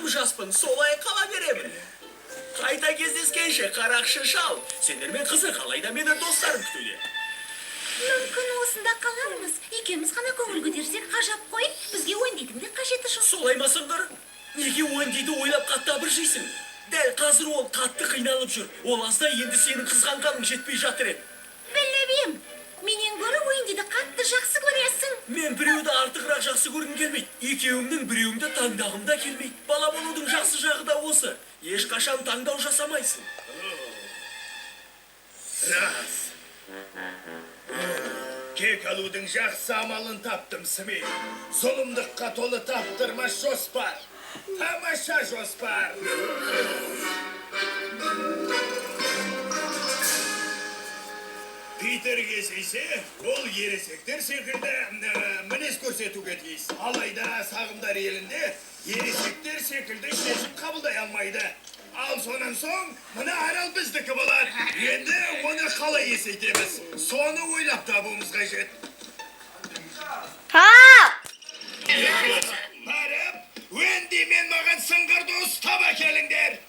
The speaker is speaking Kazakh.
жаспын, солай қала беремін. Қайта кездескенше, қарақшы шал. Сендермен қызық, алайда мені достарым күтуде. Мүмкін осында қалармыз. Екеуміз ғана көңіл көтерсек ғажап қой. Бізге ойындайтын да қажеті жоқ. Солаймасыңдар? Неге ойындайды ойлап қатты абыржисың? Дәл қазір ол қатты қиналып жүр. Ол азда енді сенің қызғанғаның жетпей жатыр еді. Білмеймін. Менен гөрі ойындайды қатты жақсы көресің. Мен біреуді артығырақ жақсы көргім келмейді. Екеуімнің біреуімді таңдағым да келмейді. Бала болудың жақсы жағы да осы. Ешқашан таңдау жасамайсың. Рас. Кек алудың жақсы амалын таптым, Смей. Зұлымдыққа толы таптырмас жоспар. Тамаша жоспар. Питер kesейсе, ол ересектер секілді мінез көрсетуге тиіс. Алайда сағымдар елінде ересектер секілді шешім қабылдай алмайды. Ал сонан соң, мына арал біздікі болады. Енді оны қалай есейтеміз? Соны ойлап табуымыз қажет. Барып, Уэнди мен маған сыңғырды ұстап әкеліңдер.